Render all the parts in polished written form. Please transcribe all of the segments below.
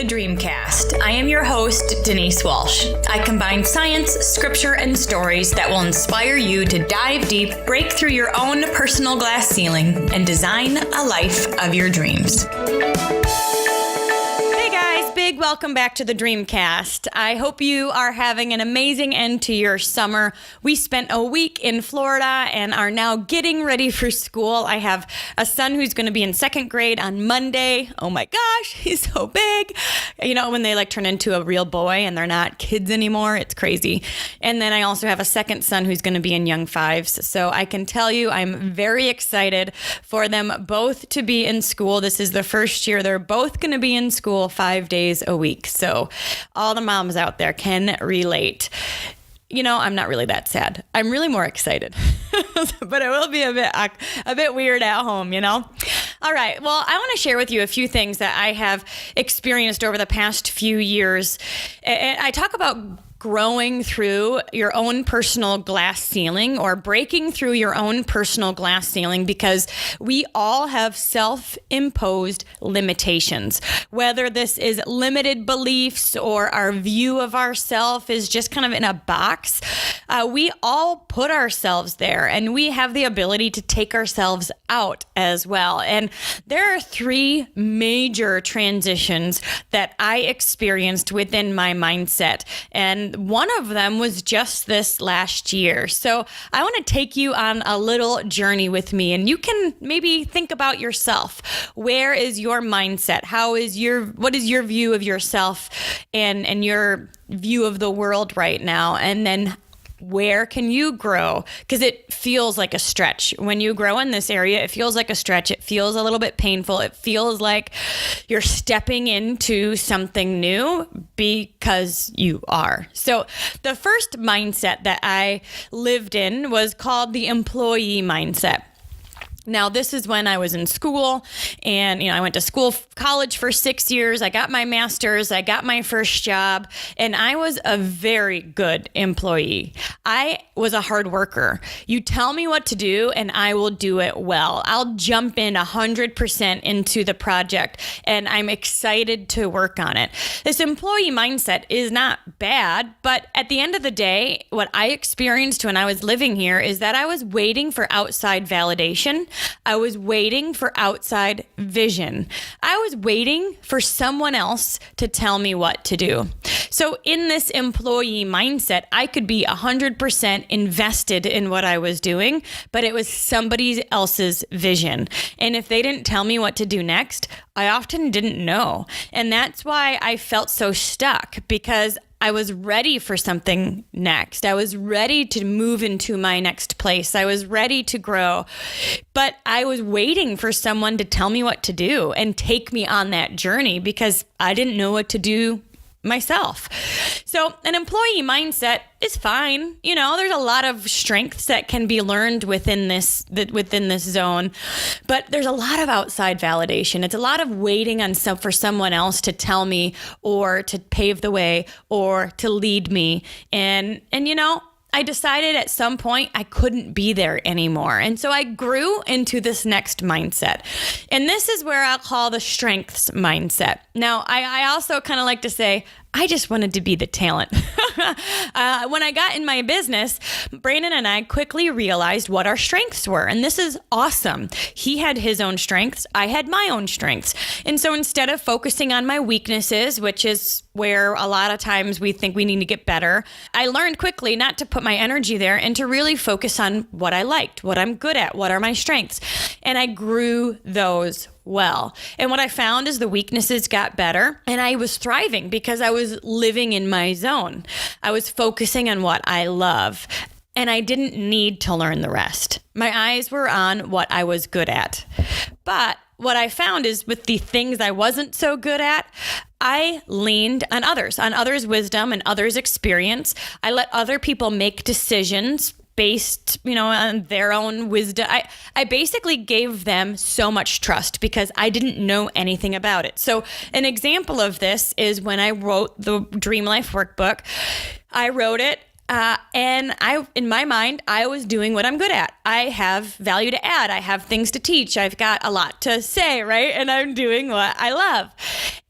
Dreamcast. I am your host, Denise Walsh. I combine science, scripture, and stories that will inspire you to dive deep, break through your own personal glass ceiling, and design a life of your dreams. Big welcome back to the Dreamcast. I hope you are having an amazing end to your summer. We spent a week in Florida and are now getting ready for school. I have a son who's going to be in second grade on Monday. Oh my gosh, he's so big. You know, when they turn into a real boy and they're not kids anymore, it's crazy. And then I also have a second son who's going to be in young fives. So I can tell you I'm very excited for them both to be in school. This is the first year they're both going to be in school 5 days a week. So all the moms out there can relate. You know, I'm not really that sad. I'm really more excited, but it will be a bit weird at home, you know? All right. Well, I want to share with you a few things that I have experienced over the past few years. I talk about growing through your own personal glass ceiling or breaking through your own personal glass ceiling because we all have self-imposed limitations. Whether this is limited beliefs or our view of ourselves is just kind of in a box, we all put ourselves there and we have the ability to take ourselves out as well. And there are three major transitions that I experienced within my mindset. And one of them was just this last year. So I want to take you on a little journey with me, and you can maybe think about yourself. Where is your mindset? What is your view of yourself and your view of the world right now? And then where can you grow? Because it feels like a stretch. When you grow in this area, it feels like a stretch. It feels a little bit painful. It feels like you're stepping into something new because you are. So the first mindset that I lived in was called the employee mindset. Now, this is when I was in school and, I went to college for 6 years. I got my master's. I got my first job, and I was a very good employee. I was a hard worker. You tell me what to do and I will do it well. I'll jump in 100% into the project and I'm excited to work on it. This employee mindset is not bad, but at the end of the day, what I experienced when I was living here is that I was waiting for outside validation. I was waiting for outside vision. I was waiting for someone else to tell me what to do. So in this employee mindset, I could be 100% invested in what I was doing, but it was somebody else's vision. And if they didn't tell me what to do next, I often didn't know. And that's why I felt so stuck, because I was ready for something next. I was ready to move into my next place. I was ready to grow, but I was waiting for someone to tell me what to do and take me on that journey because I didn't know what to do myself. So an employee mindset is fine. There's a lot of strengths that can be learned within this zone, but there's a lot of outside validation. It's a lot of waiting for someone else to tell me or to pave the way or to lead me. And I decided at some point I couldn't be there anymore. And so I grew into this next mindset. And this is where I'll call the strengths mindset. Now, I also kind of like to say, I just wanted to be the talent. When I got in my business, Brandon and I quickly realized what our strengths were. And this is awesome. He had his own strengths. I had my own strengths. And so instead of focusing on my weaknesses, which is where a lot of times we think we need to get better, I learned quickly not to put my energy there and to really focus on what I liked, what I'm good at, what are my strengths. And I grew those well. And what I found is the weaknesses got better and I was thriving because I was living in my zone. I was focusing on what I love and I didn't need to learn the rest. My eyes were on what I was good at. But what I found is with the things I wasn't so good at, I leaned on others' wisdom and others' experience. I let other people make decisions based, on their own wisdom. I basically gave them so much trust because I didn't know anything about it. So an example of this is when I wrote the Dream Life Workbook. I wrote it And in my mind, I was doing what I'm good at. I have value to add. I have things to teach. I've got a lot to say, right? And I'm doing what I love.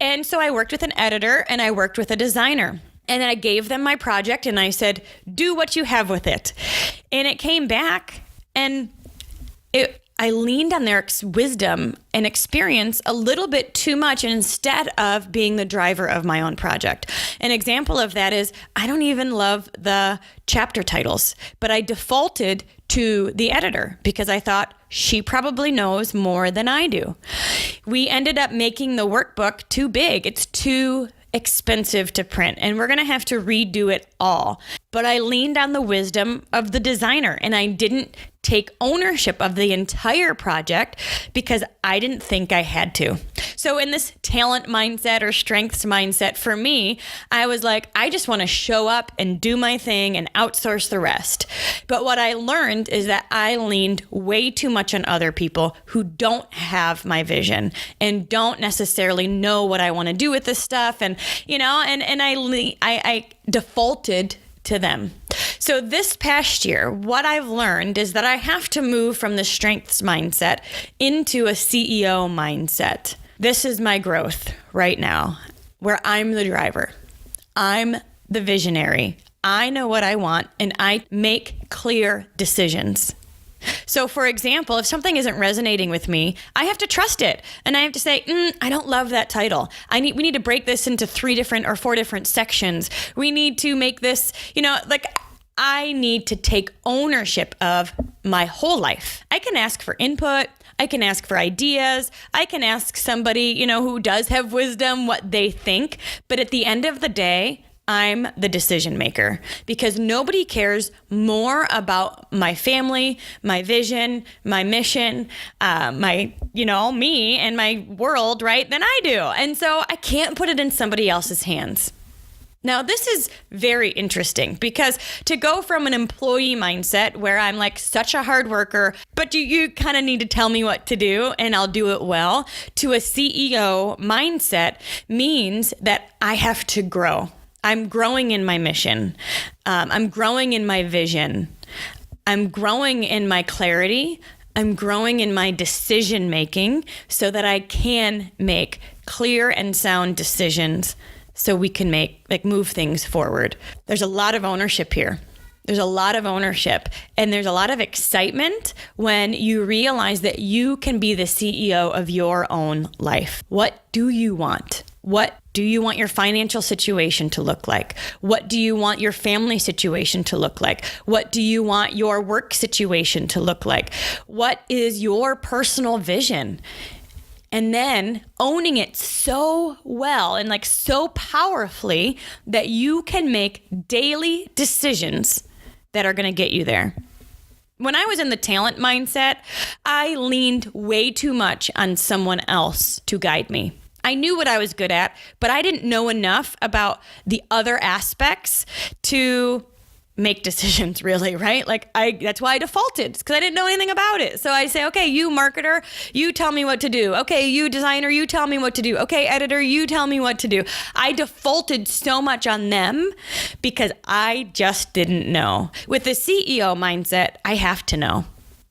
And so I worked with an editor and I worked with a designer. And then I gave them my project and I said, do what you have with it. And it came back and I leaned on their wisdom and experience a little bit too much instead of being the driver of my own project. An example of that is I don't even love the chapter titles, but I defaulted to the editor because I thought she probably knows more than I do. We ended up making the workbook too big. It's too expensive to print, and we're going to have to redo it all. But I leaned on the wisdom of the designer, and I didn't take ownership of the entire project because I didn't think I had to. So in this talent mindset or strengths mindset for me, I was like, I just want to show up and do my thing and outsource the rest. But what I learned is that I leaned way too much on other people who don't have my vision and don't necessarily know what I want to do with this stuff. And, I defaulted to them. So this past year, what I've learned is that I have to move from the strengths mindset into a CEO mindset. This is my growth right now, where I'm the driver. I'm the visionary. I know what I want, and I make clear decisions. So for example, if something isn't resonating with me, I have to trust it. And I have to say, I don't love that title. We need to break this into 3 different or 4 different sections. We need to make this, I need to take ownership of my whole life. I can ask for input. I can ask for ideas. I can ask somebody, who does have wisdom, what they think. But at the end of the day, I'm the decision maker because nobody cares more about my family, my vision, my mission, me and my world, right, than I do. And so I can't put it in somebody else's hands. Now, this is very interesting because to go from an employee mindset where I'm like such a hard worker, but you kind of need to tell me what to do and I'll do it well, to a CEO mindset means that I have to grow. I'm growing in my mission. I'm growing in my vision. I'm growing in my clarity. I'm growing in my decision making so that I can make clear and sound decisions so we can move things forward. There's a lot of ownership here. There's a lot of ownership and there's a lot of excitement when you realize that you can be the CEO of your own life. What do you want? What do you want your financial situation to look like? What do you want your family situation to look like? What do you want your work situation to look like? What is your personal vision? And then owning it so well and so powerfully that you can make daily decisions that are going to get you there. When I was in the talent mindset, I leaned way too much on someone else to guide me. I knew what I was good at, but I didn't know enough about the other aspects to make decisions, really, right? That's why I defaulted, because I didn't know anything about it. So I say, okay, you marketer, you tell me what to do. Okay, you designer, you tell me what to do. Okay, editor, you tell me what to do. I defaulted so much on them because I just didn't know. With the CEO mindset, I have to know.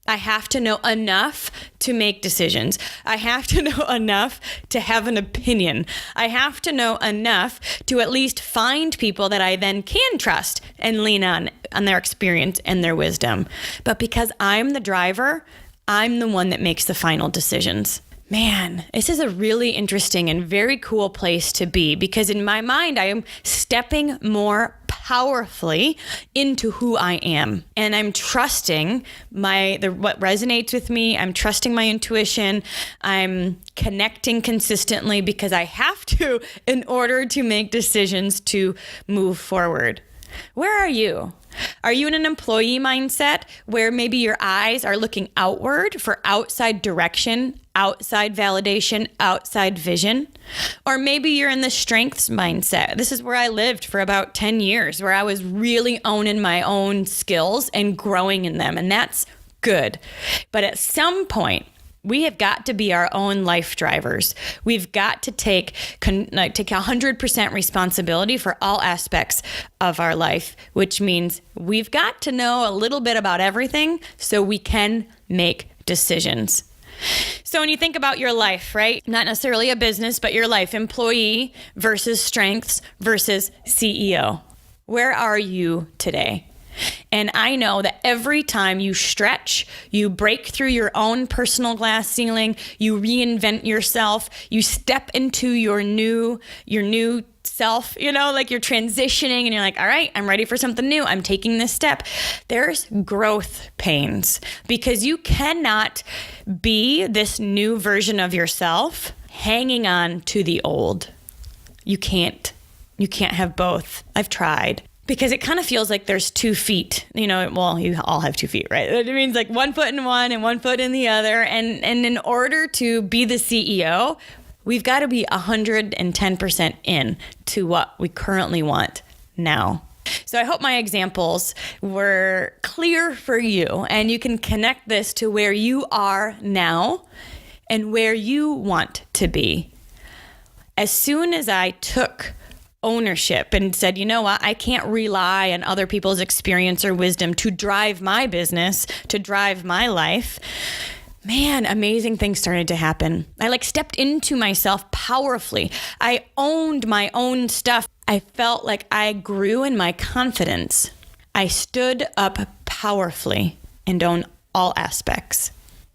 I have to know enough to make decisions. I have to know enough to have an opinion. I have to know enough to at least find people that I then can trust and lean on their experience and their wisdom. But because I'm the driver, I'm the one that makes the final decisions. Man, this is a really interesting and very cool place to be because in my mind, I am stepping more powerfully into who I am. And I'm trusting what resonates with me. I'm trusting my intuition. I'm connecting consistently because I have to in order to make decisions to move forward. Where are you? Are you in an employee mindset where maybe your eyes are looking outward for outside direction, outside validation, outside vision? Or maybe you're in the strengths mindset. This is where I lived for about 10 years, where I was really owning my own skills and growing in them. And that's good. But at some point, We have got to be our own life drivers. We've got to take 100% responsibility for all aspects of our life, which means we've got to know a little bit about everything so we can make decisions. So when you think about your life, right? Not necessarily a business, but your life, employee versus strengths versus CEO. Where are you today? And I know that every time you stretch, you break through your own personal glass ceiling, you reinvent yourself, you step into your new self, like you're transitioning and you're like, all right, I'm ready for something new. I'm taking this step. There's growth pains because you cannot be this new version of yourself hanging on to the old. You can't have both. I've tried. Because it kind of feels like there's 2 feet, well, you all have 2 feet, right? It means like 1 foot in one and 1 foot in the other. And in order to be the CEO, we've got to be 110% in to what we currently want now. So I hope my examples were clear for you and you can connect this to where you are now and where you want to be. As soon as I took ownership and said, you know what, I can't rely on other people's experience or wisdom to drive my business, to drive my life, man, amazing things started to happen. I stepped into myself powerfully. I owned my own stuff. I felt like I grew in my confidence. I stood up powerfully and owned all aspects,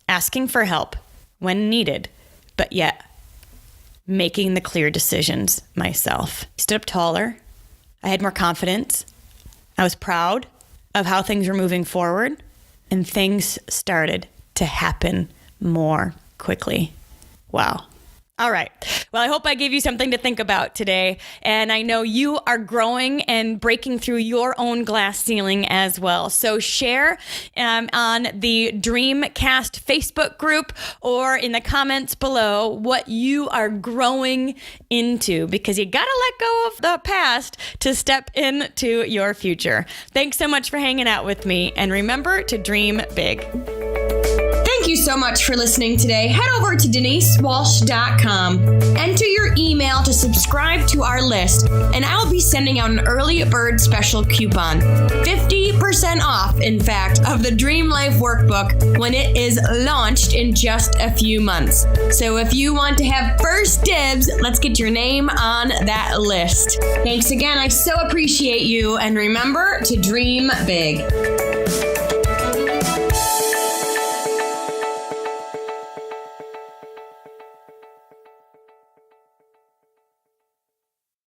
asking for help when needed, but yet making the clear decisions myself. I stood up taller. I had more confidence. I was proud of how things were moving forward, and things started to happen more quickly. Wow. All right. Well, I hope I gave you something to think about today. And I know you are growing and breaking through your own glass ceiling as well. So share on the Dreamcast Facebook group or in the comments below what you are growing into, because you got to let go of the past to step into your future. Thanks so much for hanging out with me. And remember to dream big. Thank you so much for listening today. Head over to denisewalsh.com. Enter your email to subscribe to our list, and I will be sending out an early bird special coupon. 50% off, in fact, of the Dream Life Workbook when it is launched in just a few months. So if you want to have first dibs, let's get your name on that list. Thanks again. I so appreciate you, and remember to dream big.